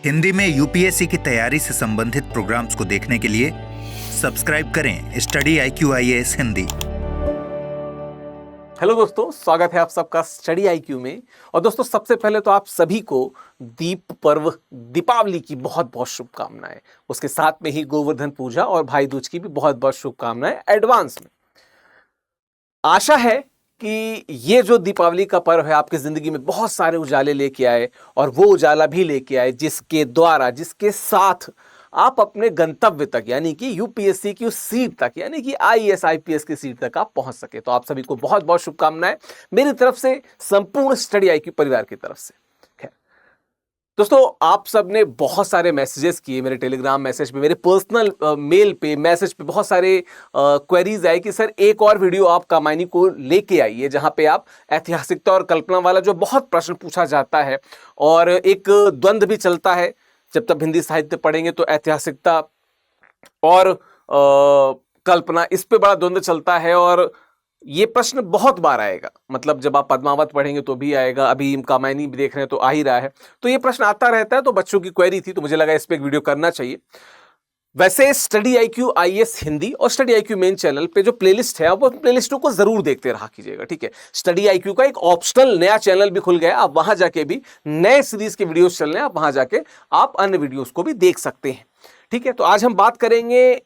हिंदी में यूपीएससी की तैयारी से संबंधित प्रोग्राम्स को देखने के लिए सब्सक्राइब करें स्टडी IQ हिंदी। हेलो दोस्तों, स्वागत है आप सबका स्टडी IQ में। और दोस्तों, सबसे पहले तो आप सभी को दीप पर्व दीपावली की बहुत बहुत शुभकामनाएं। उसके साथ में ही गोवर्धन पूजा और भाई दूज की भी बहुत बहुत शुभकामनाएं एडवांस में। आशा है कि ये जो दीपावली का पर्व है आपकी जिंदगी में बहुत सारे उजाले लेके आए और वो उजाला भी लेके आए जिसके साथ आप अपने गंतव्य तक यानी कि यूपीएससी की उस सीट तक यानी कि IAS IPS की सीट तक आप पहुंच सके। तो आप सभी को बहुत बहुत शुभकामनाएं मेरी तरफ से, संपूर्ण स्टडी IQ परिवार की तरफ से। दोस्तों, आप सब ने बहुत सारे मैसेजेस किए मेरे टेलीग्राम मैसेज पे, मेरे पर्सनल मेल पे, मैसेज पे बहुत सारे क्वेरीज आए कि सर एक और वीडियो आप कामायनी को लेके आइए जहां पे आप ऐतिहासिकता और कल्पना वाला जो बहुत प्रश्न पूछा जाता है और एक द्वंद्व भी चलता है। जब तक हिंदी साहित्य पढ़ेंगे तो ऐतिहासिकता और कल्पना, इस पे बड़ा द्वंद्व चलता है और ये प्रश्न बहुत बार आएगा। मतलब जब आप पद्मावत पढ़ेंगे तो भी आएगा, अभी कामायनी भी देख रहे हैं तो आ ही रहा है, तो ये प्रश्न आता रहता है। तो बच्चों की क्वेरी थी तो मुझे लगा इस पे एक वीडियो करना चाहिए। वैसे स्टडी IQ IAS हिंदी और स्टडी IQ मेन चैनल पे जो प्लेलिस्ट है आप प्लेलिस्टों को जरूर देखते रहा कीजिएगा, ठीक है। स्टडी IQ का एक ऑप्शनल नया चैनल भी खुल गया, आप वहां जाके भी नए सीरीज के वीडियोस चल रहे हैं, आप वहां जाके आप अन्य वीडियोस को भी देख सकते हैं, ठीक है। तो आज हम बात करेंगे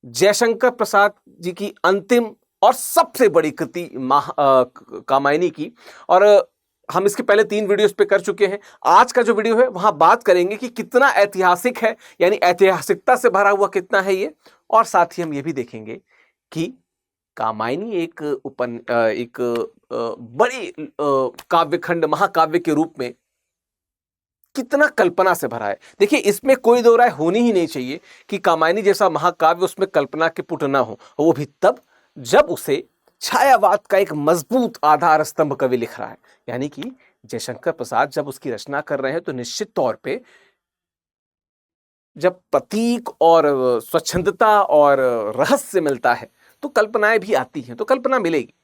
जयशंकर प्रसाद जी की अंतिम और सबसे बड़ी कृति कामायनी की, और हम इसके पहले 3 वीडियोस पे कर चुके हैं। आज का जो वीडियो है वहां बात करेंगे कि कितना ऐतिहासिक है, यानी ऐतिहासिकता से भरा हुआ कितना है ये, और साथ ही हम ये भी देखेंगे कि कामायनी एक बड़ी काव्यखंड महाकाव्य के रूप में कितना कल्पना से भरा है। देखिए, इसमें कोई दो राय होनी ही नहीं चाहिए कि कामायनी जैसा महाकाव्य उसमें कल्पना के पुट ना हो, वो भी तब जब उसे छायावाद का एक मजबूत आधार स्तंभ कवि लिख रहा है। यानी कि जयशंकर प्रसाद जब उसकी रचना कर रहे हैं तो निश्चित तौर पे जब प्रतीक और स्वच्छंदता और रहस्य मिलता है तो कल्पनाएं भी आती हैं, तो कल्पना मिलेगी,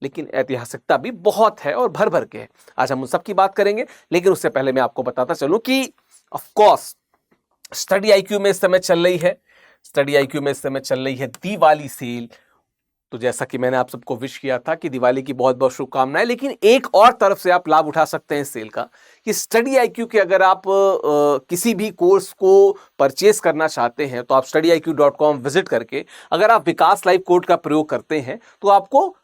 लेकिन ऐतिहासिकता भी बहुत है और भर भर के है। आज हम उन सब की बात करेंगे, लेकिन उससे पहले मैं आपको बताता चलूं कि ऑफ कोर्स स्टडी IQ में इस समय चल रही है दिवाली सेल। तो जैसा कि मैंने आप सबको विश किया था कि दिवाली की बहुत बहुत शुभकामनाएं, लेकिन एक और तरफ से आप लाभ उठा सकते हैं इस सेल का कि स्टडी IQ के अगर आप किसी भी कोर्स को परचेस करना चाहते हैं तो आप studyIQ.com विजिट करके अगर आप विकास लाइव कोड का प्रयोग करते हैं तो आपको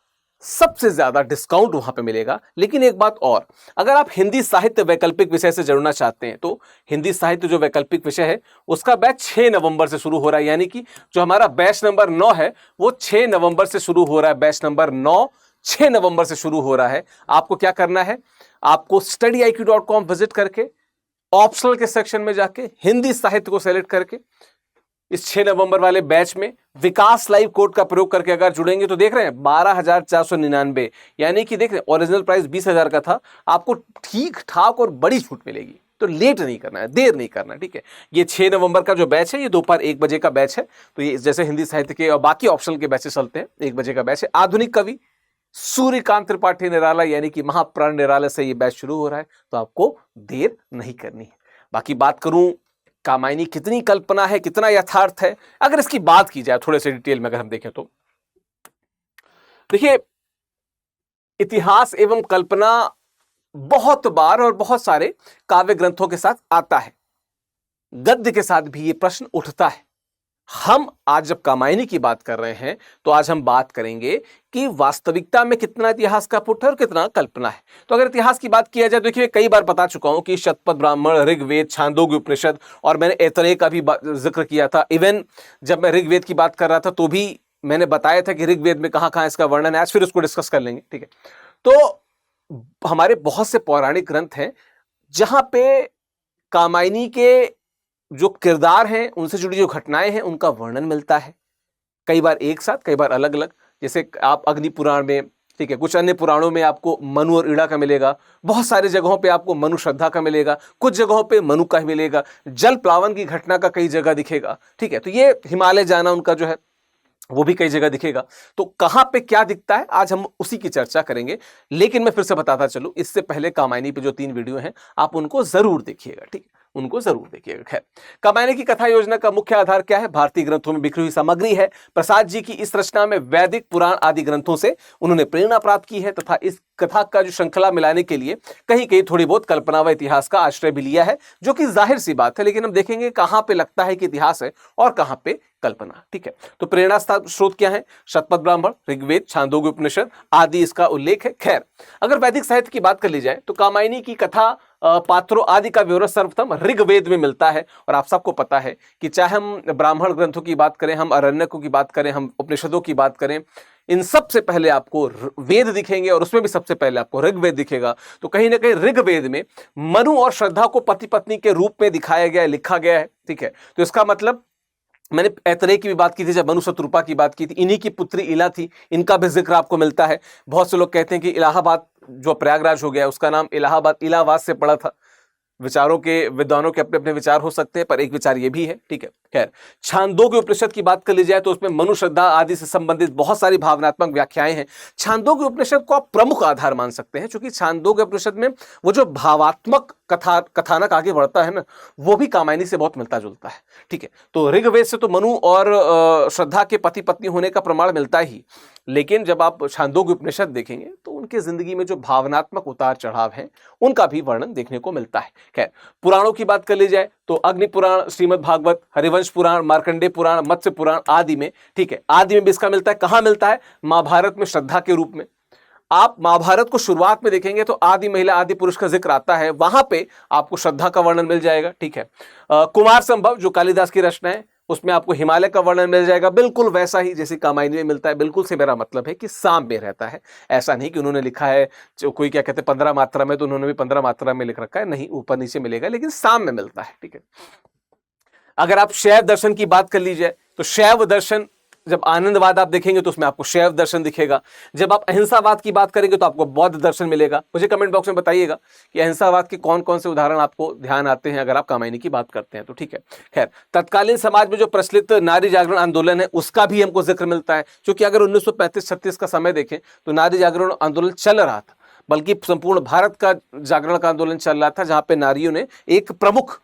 सबसे ज्यादा डिस्काउंट वहां पे मिलेगा। लेकिन एक बात और, अगर आप हिंदी साहित्य वैकल्पिक विषय से जुड़ना चाहते हैं तो हिंदी साहित्य जो वैकल्पिक विषय है उसका बैच 6 नवंबर से शुरू हो रहा है। यानी कि जो हमारा बैच नंबर 9 है वो 6 नवंबर से शुरू हो रहा है। बैच नंबर 9 6 नवंबर से शुरू हो रहा है। आपको क्या करना है, आपको studyIQ.com विजिट करके ऑप्शनल के सेक्शन में जाके हिंदी साहित्य को सेलेक्ट करके इस 6 नवंबर वाले बैच में विकास लाइव कोड का प्रयोग करके अगर जुड़ेंगे तो देख रहे हैं 12,499, यानी कि देख रहे हैं ओरिजिनल प्राइस 20,000 का था, आपको ठीक ठाक और बड़ी छूट मिलेगी। तो लेट नहीं करना है, देर नहीं करना है, ठीक है। ये 6 नवंबर का जो बैच है ये दोपहर 1 बजे का बैच है। तो ये जैसे हिंदी साहित्य के और बाकी ऑप्शनल के बैचेस चलते हैं, 1 बजे का बैच है। आधुनिक कवि सूर्यकांत त्रिपाठी निराला यानी कि महाप्राण निराला से ये बैच शुरू हो रहा है, तो आपको देर नहीं करनी है। बाकी बात करूं कामायनी कितनी कल्पना है, कितना यथार्थ है, अगर इसकी बात की जाए थोड़े से डिटेल में अगर हम देखें तो देखिए, इतिहास एवं कल्पना बहुत बार और बहुत सारे काव्य ग्रंथों के साथ आता है, गद्य के साथ भी ये प्रश्न उठता है। हम आज जब कामायनी की बात कर रहे हैं तो आज हम बात करेंगे कि वास्तविकता में कितना इतिहास का पुट है और कितना कल्पना है। तो अगर इतिहास की बात किया जाए, देखिए कई बार बता चुका हूं कि शतपथ ब्राह्मण, ऋग्वेद, छांदोग्य उपनिषद, और मैंने ऐतरेय का भी जिक्र किया था। इवन जब मैं ऋग्वेद की बात कर रहा था तो भी मैंने बताया था कि ऋग्वेद में कहां कहां इसका वर्णन है। आज फिर उसको डिस्कस कर लेंगे, ठीक है। तो हमारे बहुत से पौराणिक ग्रंथ हैं जहां पे कामायनी के जो किरदार हैं, उनसे जुड़ी जो घटनाएं हैं, उनका वर्णन मिलता है, कई बार एक साथ, कई बार अलग अलग। जैसे आप अग्नि पुराण में, ठीक है, कुछ अन्य पुराणों में आपको मनु और ईड़ा का मिलेगा, बहुत सारी जगहों पे आपको मनु श्रद्धा का मिलेगा, कुछ जगहों पे मनु का ही मिलेगा, जल प्लावन की घटना का कई जगह दिखेगा, ठीक है। तो ये हिमालय जाना उनका जो है वो भी कई जगह दिखेगा। तो कहां पे क्या दिखता है आज हम उसी की चर्चा करेंगे। लेकिन मैं फिर से बताता चलूं, इससे पहले कामायनी पे जो 3 वीडियो हैं आप उनको जरूर देखिएगा, ठीक है। उनको जरूर देखिएगा। खैर, कामायनी की कथा योजना का मुख्य आधार क्या है? भारतीय ग्रंथों में बिखरी हुई सामग्री है। प्रसाद जी की इस रचना में वैदिक पुराण आदि ग्रंथों से उन्होंने प्रेरणा प्राप्त की है तथा इस कथा का जो श्रृंखला मिलाने के लिए कहीं कहीं थोड़ी बहुत कल्पना व इतिहास का आश्रय भी लिया है, जो कि जाहिर सी बात है, लेकिन हम देखेंगे कहां पे लगता है कि इतिहास है और कहां पे कल्पना। ठीक है, तो प्रेरणा स्रोत क्या है? शतपथ ब्राह्मण, ऋग्वेद, छांदोग्य उपनिषद आदि इसका उल्लेख है। खैर, अगर वैदिक साहित्य की बात कर ली जाए तो कामायनी की कथा पात्रों आदि का विवरण सर्वप्रथम ऋग्वेद में मिलता है। और आप सबको पता है कि चाहे हम ब्राह्मण ग्रंथों की बात करें, हम अरण्यकों की बात करें, हम उपनिषदों की बात करें, इन सबसे पहले आपको वेद दिखेंगे और उसमें भी सबसे पहले आपको ऋग्वेद दिखेगा। तो कहीं ना कहीं ऋग्वेद में मनु और श्रद्धा को पति पत्नी के रूप में दिखाया गया है, लिखा गया है। ठीक है, तो इसका मतलब, मैंने ऐतरेय की भी बात की थी, जब मनु शत्रुपा की बात की थी, इन्हीं की पुत्री इला थी, इनका भी जिक्र आपको मिलता है। बहुत से लोग कहते हैं कि इलाहाबाद जो प्रयागराज हो गया उसका नाम इलाहाबाद इलाहाबाद से पड़ा था। विचारों के, विद्वानों के अपने अपने विचार हो सकते हैं, पर एक विचार ये भी है। ठीक है, खैर, छांदोग्य उपनिषद की बात कर ली जाए तो उसमें मनु श्रद्धा आदि से संबंधित बहुत सारी भावनात्मक व्याख्याएं हैं। छांदोग्य उपनिषद को आप प्रमुख आधार मान सकते हैं, क्योंकि छांदोग्य उपनिषद में वो जो भावात्मक कथानक आगे बढ़ता है ना, वो भी कामायनी से बहुत मिलता जुलता है। ठीक है, तो ऋग्वेद से तो मनु और श्रद्धा के पति पत्नी होने का प्रमाण मिलता ही, लेकिन जब आप छांदोग्य उपनिषद देखेंगे तो उनके जिंदगी में जो भावनात्मक उतार चढ़ाव है उनका भी वर्णन देखने को मिलता है। खैर, पुराणों की बात कर ली जाए तो अग्नि पुराण, श्रीमद् भागवत, हरिवंश पुराण, मार्कंडेय पुराण, मत्स्य पुराण आदि में, ठीक है, आदि में भी इसका मिलता है। कहां मिलता है? महाभारत में श्रद्धा के रूप में। आप महाभारत को शुरुआत में देखेंगे तो आदि महिला आदि पुरुष का जिक्र आता है, वहां पे आपको श्रद्धा का वर्णन मिल जाएगा। ठीक है, कुमार संभव जो कालिदास की रचना है उसमें आपको हिमालय का वर्णन मिल जाएगा, बिल्कुल वैसा ही जैसे कामायनी में मिलता है। बिल्कुल से मेरा मतलब है कि साम्य रहता है, ऐसा नहीं कि उन्होंने लिखा है जो कोई क्या कहते हैं 15 मात्रा में, तो उन्होंने भी 15 मात्रा में लिख रखा है, नहीं, ऊपर नीचे मिलेगा, लेकिन साम्य मिलता है। ठीक है, अगर आप शैव दर्शन की बात कर लीजिए तो शैव दर्शन, जब आनंदवाद आप देखेंगे तो उसमें आपको शैव दर्शन दिखेगा। जब आप अहिंसावाद की बात करेंगे तो आपको बौद्ध दर्शन मिलेगा। मुझे कमेंट बॉक्स में बताइएगा कि अहिंसावाद के कौन कौन से उदाहरण आपको ध्यान आते हैं अगर आप कामायनी की बात करते हैं तो। ठीक है, खैर, तत्कालीन समाज में जो प्रचलित नारी जागरण आंदोलन है उसका भी हमको जिक्र मिलता है, क्योंकि अगर 1935-36 का समय देखें तो नारी जागरण आंदोलन चल रहा था, बल्कि संपूर्ण भारत का जागरण का आंदोलन चल रहा था, जहां पे नारियों ने एक प्रमुख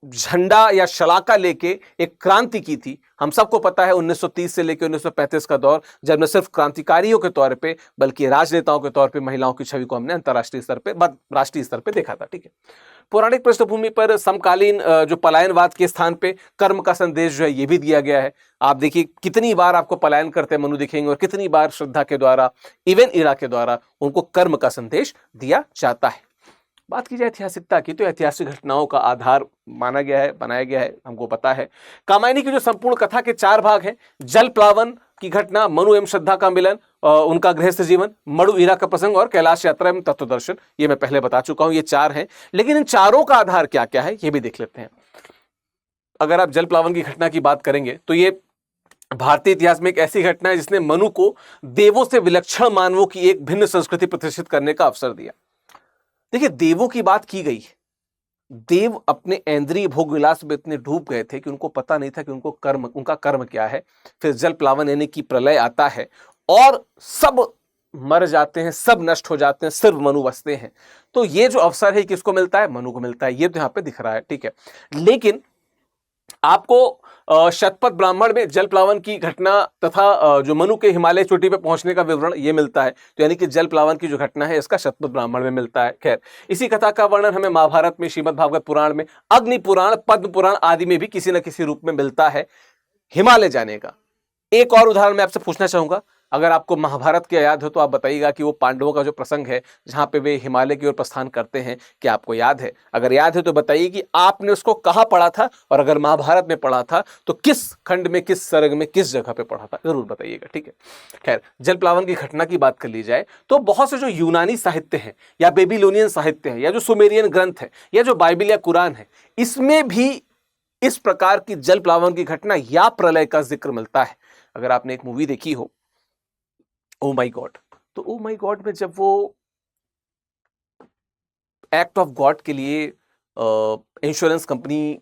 झंडा या शलाका लेके एक क्रांति की थी। हम सबको पता है 1930 से लेकर 1935 का दौर, जब न सिर्फ क्रांतिकारियों के तौर पे बल्कि राजनेताओं के तौर पे महिलाओं की छवि को हमने अंतर्राष्ट्रीय स्तर पे, राष्ट्रीय स्तर पे देखा था। ठीक है, पौराणिक पृष्ठभूमि पर समकालीन जो पलायनवाद के स्थान पे कर्म का संदेश जो है ये भी दिया गया है। आप देखिए कितनी बार आपको पलायन करते मनु दिखेंगे और कितनी बार श्रद्धा के द्वारा, इवन इरा के द्वारा उनको कर्म का संदेश दिया जाता है। बात की जाए ऐतिहासिकता की तो ऐतिहासिक घटनाओं का आधार माना गया है, बनाया गया है, हमको पता है। कामायनी की जो संपूर्ण कथा के 4 भाग हैं, जल प्लावन की घटना, मनु एवं श्रद्धा का मिलन, उनका गृहस्थ जीवन, मड़ु ईरा का प्रसंग और कैलाश यात्रा एवं तत्वदर्शन, ये मैं पहले बता चुका हूं, ये 4 हैं। लेकिन इन चारों का आधार क्या क्या है ये भी देख लेते हैं। अगर आप जल प्लावन की घटना की बात करेंगे तो ये भारतीय इतिहास में एक ऐसी घटना है जिसने मनु को देवों से विलक्षण मानवों की एक भिन्न संस्कृति प्रतिष्ठित करने का अवसर दिया। देखिए, देवों की बात की गई, देव अपने इंद्रिय भोग विलास में इतने डूब गए थे कि उनको पता नहीं था कि उनका कर्म क्या है। फिर जल प्लावन यानी कि प्रलय आता है और सब मर जाते हैं, सब नष्ट हो जाते हैं, सिर्फ मनु बचते हैं। तो ये जो अवसर है किसको मिलता है? मनु को मिलता है। ये तो यहां पे दिख रहा है। ठीक है, लेकिन आपको शतपथ ब्राह्मण में जल प्लावन की घटना तथा जो मनु के हिमालय चोटी पर पहुंचने का विवरण ये मिलता है। तो यानी कि जल प्लावन की जो घटना है इसका शतपथ ब्राह्मण में मिलता है। खैर, इसी कथा का वर्णन हमें महाभारत में, श्रीमद् भागवत पुराण में, अग्नि पुराण, पद्म पुराण आदि में भी किसी न किसी रूप में मिलता है हिमालय जाने का। एक और उदाहरण मैं आपसे पूछना चाहूंगा, अगर आपको महाभारत की याद हो तो आप बताइएगा कि वो पांडवों का जो प्रसंग है जहां पे वे हिमालय की ओर प्रस्थान करते हैं, क्या आपको याद है? अगर याद है तो बताइए कि आपने उसको कहां पढ़ा था, और अगर महाभारत में पढ़ा था तो किस खंड में, किस सर्ग में, किस जगह पे पढ़ा था, जरूर बताइएगा। ठीक है, खैर, जल प्लावन की घटना की बात कर ली जाए तो बहुत से जो यूनानी साहित्य है या बेबीलोनियन साहित्य है या जो सुमेरियन ग्रंथ है या जो बाइबिल या कुरान है, इसमें भी इस प्रकार की जल प्लावन की घटना या प्रलय का जिक्र मिलता है। अगर आपने एक मूवी देखी हो ओ माई गॉड, तो ओ माई गॉड में जब वो एक्ट ऑफ गॉड के लिए इंश्योरेंस कंपनी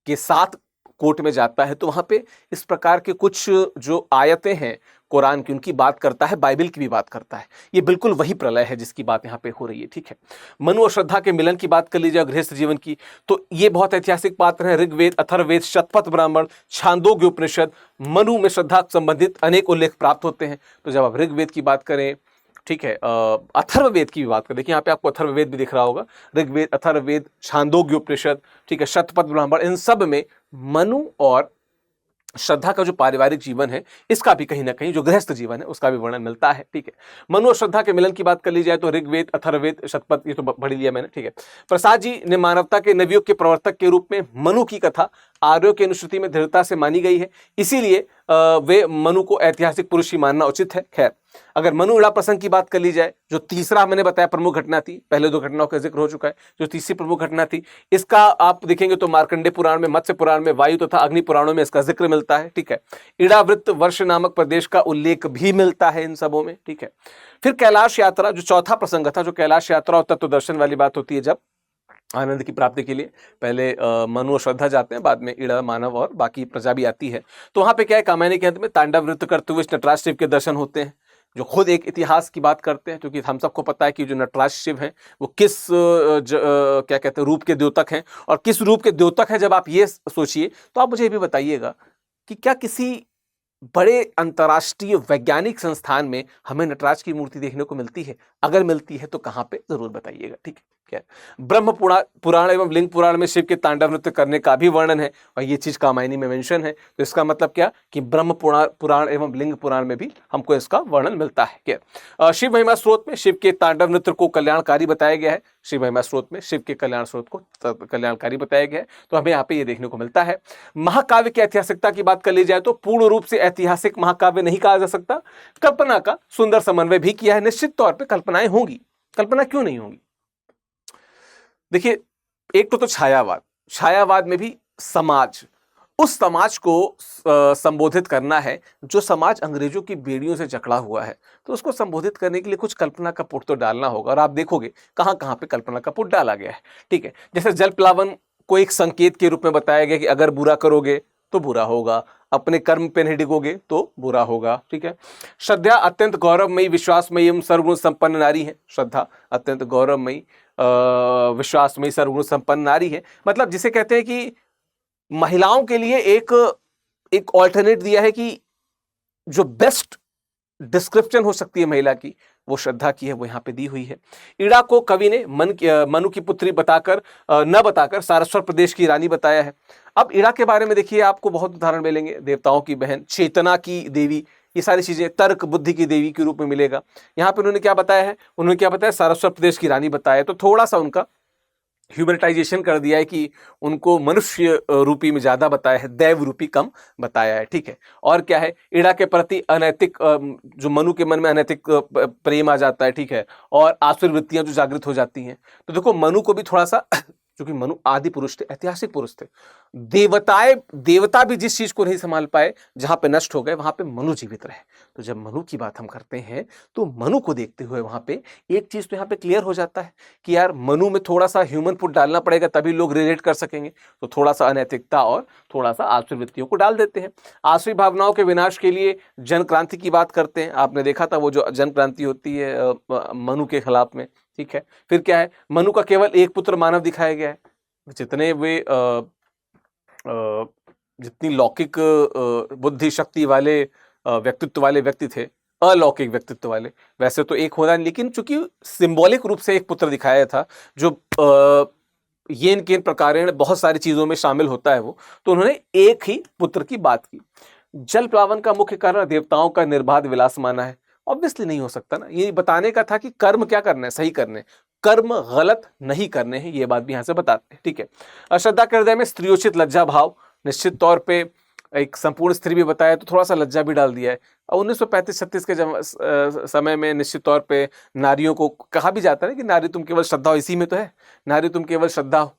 के साथ कोर्ट में जाता है तो वहां पे इस प्रकार के कुछ जो आयतें हैं कुरान की, उनकी बात करता है, बाइबल की भी बात करता है। ये बिल्कुल वही प्रलय है जिसकी बात यहाँ पे हो रही है, ठीक है। मनु और श्रद्धा के मिलन की बात कर लीजिए, गृहस्थ जीवन की, तो ये बहुत ऐतिहासिक पात्र है। ऋग्वेद, अथर्ववेद, शतपथ ब्राह्मण, छांदोग्य उपनिषद, मनु में श्रद्धा संबंधित अनेक उल्लेख प्राप्त होते हैं। तो जब आप ऋग्वेद की बात करें, ठीक है, अथर्ववेद की भी बात करें, देखिए यहाँ पे आपको अथर्ववेद भी दिख रहा होगा, ऋग्वेद, अथर्ववेद, छांदोग्य उपनिषद, ठीक है, शतपथ ब्राह्मण, इन सब में मनु और श्रद्धा का जो पारिवारिक जीवन है, इसका भी कहीं ना कहीं जो गृहस्थ जीवन है उसका भी वर्णन मिलता है, ठीक है। मनु और श्रद्धा के मिलन की बात कर ली जाए तो ऋग्वेद, अथर्ववेद, शतपथ, ये तो पढ़ लिया मैंने, ठीक है। प्रसाद जी ने मानवता के नवयुग के प्रवर्तक के रूप में मनु की कथा आर्यों की अनुश्रुति में दृढ़ता से मानी गई है, इसीलिए वे मनु को ऐतिहासिक पुरुष ही मानना उचित है। खैर, अगर मनु इड़ा प्रसंग की बात कर ली जाए, जो तीसरा मैंने बताया प्रमुख घटना थी, पहले दो घटनाओं का जिक्र हो चुका है, जो तीसरी प्रमुख घटना थी, इसका आप देखेंगे तो मार्कंडेय पुराण में, मत्स्य पुराण में, वायु तथा अग्नि पुराणों में इसका जिक्र मिलता है, ठीक है। इड़ावृत्त वर्ष नामक प्रदेश का उल्लेख भी मिलता है इन सबों में, ठीक है। फिर कैलाश यात्रा, जो चौथा प्रसंग था, जो कैलाश यात्रा और तत्व दर्शन वाली बात होती है, जब आनंद की प्राप्ति के लिए पहले मनु और श्रद्धा जाते हैं, बाद में इड़ा, मानव और बाकी प्रजा भी आती है। तो वहां पे क्या है, कामायनी के अंत में तांडव नृत्य करते हुए नटराज शिव के दर्शन होते हैं, जो खुद एक इतिहास की बात करते हैं, क्योंकि हम सबको पता है कि जो नटराज शिव हैं वो किस क्या कहते हैं रूप के द्योतक हैं, और किस रूप के द्योतक हैं जब आप ये सोचिए, तो आप मुझे ये भी बताइएगा कि क्या किसी बड़े अंतर्राष्ट्रीय वैज्ञानिक संस्थान में हमें नटराज की मूर्ति देखने को मिलती है? अगर मिलती है तो कहाँ पे, जरूर बताइएगा, ठीक है। क्या ब्रह्म पुराण एवं लिंग पुराण में शिव के तांडव नृत्य करने का भी वर्णन है, और ये चीज कामायनी में मेंशन है। तो इसका मतलब क्या कि ब्रह्म पुराण एवं लिंग पुराण में भी हमको इसका वर्णन मिलता है। क्या शिव महिमा स्रोत में शिव के तांडव नृत्य को कल्याणकारी बताया गया है, शिव महिमा स्रोत में शिव के कल्याण स्रोत को कल्याणकारी बताया गया है, तो हमें यहाँ पे ये देखने को मिलता है। महाकाव्य की ऐतिहासिकता की बात कर ली जाए तो पूर्ण रूप से ऐतिहासिक महाकाव्य नहीं कहा जा सकता, कल्पना का सुंदर समन्वय भी किया है। निश्चित तौर पर कल्पनाएं होंगी, कल्पना क्यों नहीं होंगी? देखिए, एक तो छायावाद में भी समाज, उस समाज को संबोधित करना है जो समाज अंग्रेजों की बेड़ियों से जकड़ा हुआ है, तो उसको संबोधित करने के लिए कुछ कल्पना का पुट तो डालना होगा, और आप देखोगे कहां कहां पे कल्पना का पुट डाला गया है, ठीक है। जैसे जल प्लावन को एक संकेत के रूप में बताया गया कि अगर बुरा करोगे तो बुरा होगा, अपने कर्म पे नहीं डिगोगे तो बुरा होगा, ठीक है। श्रद्धा अत्यंत गौरवमयी, विश्वासमयी एवं सर्वगुण संपन्न नारी है। श्रद्धा अत्यंत गौरवमयी, विश्वासमयी, सर्वगुण संपन्न नारी है, मतलब जिसे कहते हैं कि महिलाओं के लिए एक ऑल्टरनेट दिया है कि जो बेस्ट डिस्क्रिप्शन हो सकती है महिला की, वो श्रद्धा की है, वो यहाँ पे दी हुई है। इड़ा को कवि ने मनु की पुत्री बताकर न बताकर सारस्वत प्रदेश की रानी बताया है। अब इड़ा के बारे में देखिए, आपको बहुत उदाहरण मिलेंगे, देवताओं की बहन, चेतना की देवी, ये सारी चीजें, तर्क बुद्धि की देवी के रूप में मिलेगा। यहाँ पे उन्होंने क्या बताया है, उन्होंने क्या बताया, सारस्वत प्रदेश की रानी बताया, तो थोड़ा सा उनका ह्यूमनिटाइजेशन कर दिया है कि उनको मनुष्य रूपी में ज्यादा बताया है, दैव रूपी कम बताया है, ठीक है। और क्या है, इड़ा के प्रति अनैतिक, जो मनु के मन में अनैतिक प्रेम आ जाता है, ठीक है, और आसुर वृत्तियां जो जागृत हो जाती हैं। तो देखो, मनु को भी थोड़ा सा क्योंकि मनु आदि पुरुष थे, ऐतिहासिक पुरुष थे, देवता भी जिस चीज को नहीं संभाल पाए, जहां पे नष्ट हो गए, वहां पे मनु जीवित रहे। तो जब मनु की बात हम करते हैं तो मनु को देखते हुए वहां पे एक चीज तो यहाँ पे क्लियर हो जाता है कि यार मनु में थोड़ा सा ह्यूमन पुट डालना पड़ेगा, तभी लोग रिलेट कर सकेंगे। तो थोड़ा सा अनैतिकता और थोड़ा सा आसुरी वृत्तियों को डाल देते हैं। आसुरी भावनाओं के विनाश के लिए जन क्रांति की बात करते हैं। आपने देखा था वो जो जन क्रांति होती है मनु के खिलाफ में, ठीक है। फिर क्या है, मनु का केवल एक पुत्र मानव दिखाया गया है। जितने वे जितनी लौकिक बुद्धि शक्ति वाले व्यक्तित्व वाले व्यक्ति थे, अलौकिक व्यक्तित्व वाले, वैसे तो एक होना, लेकिन चूंकि सिंबॉलिक रूप से एक पुत्र दिखाया था जो येन केन प्रकारेण बहुत सारी चीजों में शामिल होता है वो, तो उन्होंने एक ही पुत्र की बात की। जल प्लावन का मुख्य कारण देवताओं का निर्बाध विलास माना है। ऑब्वियसली नहीं हो सकता ना, ये बताने का था कि कर्म क्या करना है, सही करने, कर्म गलत नहीं करने हैं, ये बात भी यहां से बताते हैं, ठीक है। श्रद्धा के हृदय में स्त्रियोचित लज्जा भाव, निश्चित तौर पे एक संपूर्ण स्त्री भी बताया, तो थोड़ा सा लज्जा भी डाल दिया है। और 1935-36 के समय में निश्चित तौर पे नारियों को कहा भी जाता है कि नारी तुम केवल श्रद्धा हो, इसी में तो है, नारी तुम केवल श्रद्धा हो।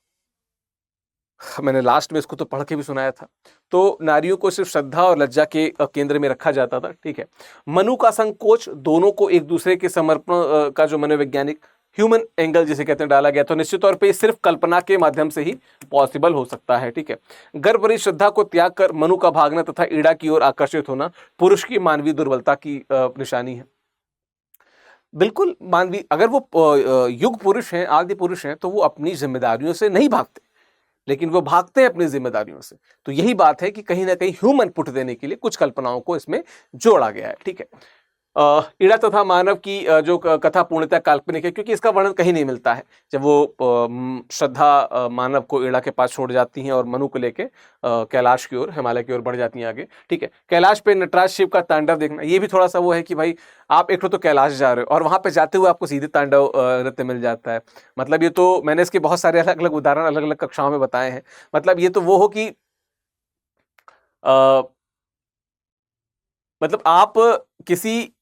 मैंने लास्ट में इसको तो पढ़ के भी सुनाया था। तो नारियों को सिर्फ श्रद्धा और लज्जा के केंद्र में रखा जाता था, ठीक है। मनु का संकोच, दोनों को एक दूसरे के समर्पण का जो मनोवैज्ञानिक ह्यूमन एंगल जिसे कहते हैं डाला गया, तो निश्चित तौर पे ये सिर्फ कल्पना के माध्यम से ही पॉसिबल हो सकता है। ठीक है, गर्भ भरी श्रद्धा को त्याग कर मनु का भागना तथा ईड़ा की ओर आकर्षित होना पुरुष की मानवीय दुर्बलता की निशानी है। बिल्कुल मानवीय, अगर वो युग पुरुष हैं, आदि पुरुष हैं, तो वो अपनी जिम्मेदारियों से नहीं भागते, लेकिन वो भागते हैं अपनी जिम्मेदारियों से। तो यही बात है कि कहीं ना कहीं ह्यूमन पुट देने के लिए कुछ कल्पनाओं को इसमें जोड़ा गया है। ठीक है, ईड़ा तथा मानव की जो कथा पूर्णतः काल्पनिक है, क्योंकि इसका वर्णन कहीं नहीं मिलता है। जब वो श्रद्धा मानव को ईड़ा के पास छोड़ जाती हैं और मनु को लेके कैलाश की ओर, हिमालय की ओर बढ़ जाती हैं आगे। ठीक है, कैलाश पे नटराज शिव का तांडव देखना, ये भी थोड़ा सा वो है कि भाई आप एक तो कैलाश जा रहे हो और वहां पे जाते हुए आपको सीधे तांडव नृत्य मिल जाता है। मतलब ये तो मैंने इसके बहुत सारे अलग अलग उदाहरण अलग अलग कक्षाओं में बताए हैं। मतलब ये तो वो हो कि मतलब आप किसी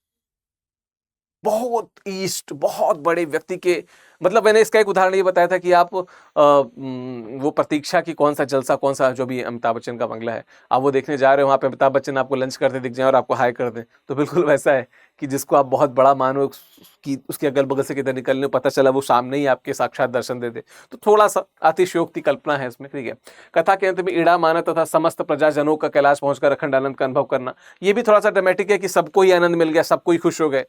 बहुत ईस्ट बहुत बड़े व्यक्ति के, मतलब मैंने इसका एक उदाहरण ये बताया था कि आप वो प्रतीक्षा की कौन सा जलसा, कौन सा जो भी अमिताभ बच्चन का बंगला है, आप वो देखने जा रहे हो, वहाँ पे अमिताभ बच्चन आपको लंच करते दिख जाए और आपको हाई कर दें, तो बिल्कुल वैसा है कि जिसको आप बहुत बड़ा मानो कि उसके अगल बगल से किधर निकलने पता चला वो सामने ही आपके साक्षात दर्शन दे दे। तो थोड़ा सा अतिशयोक्ति कल्पना है इसमें। ठीक है, कथा के अंत में ईड़ा मानव तथा समस्त प्रजाजनों का कैलाश पहुंचकर अखंड आनंद का अनुभव करना, ये भी थोड़ा सा ड्रामेटिक है कि सबको ही आनंद मिल गया, सबको ही खुश हो गए।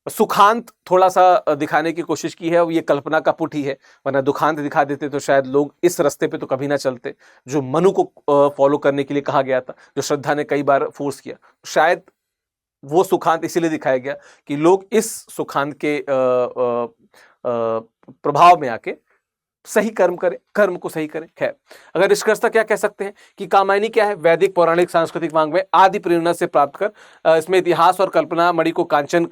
सुखांत थोड़ा सा दिखाने की कोशिश की है, और ये कल्पना का पुट ही है, वरना दुखांत दिखा देते तो शायद लोग इस रास्ते पे तो कभी ना चलते जो मनु को फॉलो करने के लिए कहा गया था, जो श्रद्धा ने कई बार फोर्स किया। शायद वो सुखांत इसीलिए दिखाया गया कि लोग इस सुखांत के प्रभाव में आके सही कर्म करें, कर्म को सही करें। खैर, अगर निष्कर्षतः क्या कह सकते हैं कि कामायनी क्या है? वैदिक पौराणिक सांस्कृतिक वांग्मय आदि प्रेरणा से प्राप्त कर इसमें इतिहास और कल्पना मणि को कांचन,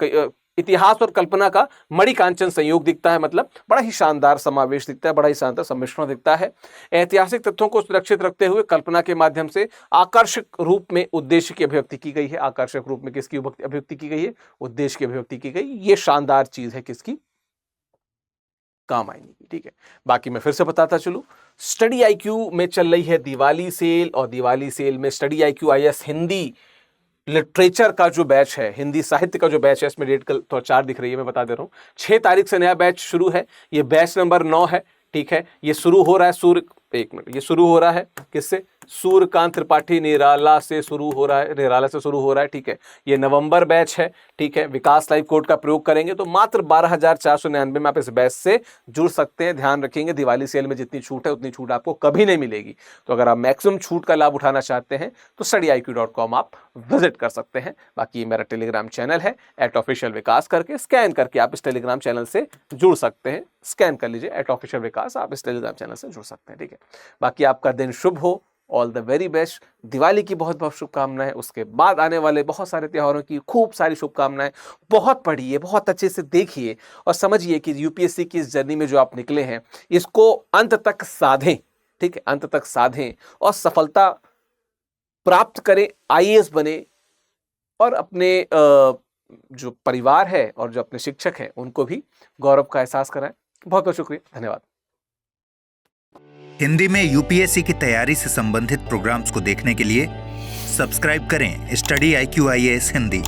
इतिहास और कल्पना का मणि कांचन संयोग दिखता है। मतलब बड़ा ही शानदार समावेश दिखता है, बड़ा ही शानदार सम्मिश्रण दिखता है। ऐतिहासिक तथ्यों को सुरक्षित रखते हुए कल्पना के माध्यम से आकर्षक रूप में उद्देश्य की अभिव्यक्ति की गई है। आकर्षक रूप में किसकी अभिव्यक्ति की गई है? उद्देश्य की अभिव्यक्ति की गई। ये शानदार चीज है किसकी? कामायनी की। ठीक है, बाकी मैं फिर से बताता चलूं, स्टडी आईक्यू में चल रही है दिवाली सेल, और दिवाली सेल में study IQ IAS Hindi literature का जो बैच है, हिंदी साहित्य का जो बैच है, इसमें डेट कल तो 4 दिख रही है, मैं बता दे रहा हूँ। 6 तारीख से नया बैच शुरू है, ये बैच नंबर 9 है। ठीक है, ये शुरू हो रहा है ये शुरू हो रहा है किससे? सूर्यकांत त्रिपाठी निराला से शुरू हो रहा है, निराला से शुरू हो रहा है। ठीक है, ये नवंबर बैच है। ठीक है, विकास लाइव कोड का प्रयोग करेंगे तो मात्र 12,499 में आप इस बैच से जुड़ सकते हैं। ध्यान रखेंगे, दिवाली सेल में जितनी छूट है उतनी छूट आपको कभी नहीं मिलेगी। तो अगर आप मैक्सिमम छूट का लाभ उठाना चाहते हैं तो studiiq.com आप विजिट कर सकते हैं। बाकी ये मेरा टेलीग्राम चैनल है @officialvikas करके स्कैन करके आप इस टेलीग्राम चैनल से जुड़ सकते हैं। स्कैन कर लीजिए @officialvikas, आप इस टेलीग्राम चैनल से जुड़ सकते हैं। ठीक है, बाकी आपका दिन शुभ हो, all the very best. Diwali की बहुत बहुत शुभकामनाएं, उसके बाद आने वाले बहुत सारे त्योहारों की खूब सारी शुभकामनाएं। बहुत पढ़िए, बहुत अच्छे से देखिए और समझिए कि यूपीएससी की इस जर्नी में जो आप निकले हैं इसको अंत तक साधें। ठीक है, अंत तक साधें और सफलता प्राप्त करें, IAS बने और अपने जो परिवार है और जो अपने शिक्षक हैं उनको भी गौरव का एहसास कराएं। बहुत बहुत शुक्रिया, धन्यवाद। हिंदी में यूपीएससी की तैयारी से संबंधित प्रोग्राम्स को देखने के लिए सब्सक्राइब करें स्टडी IQ IAS हिंदी।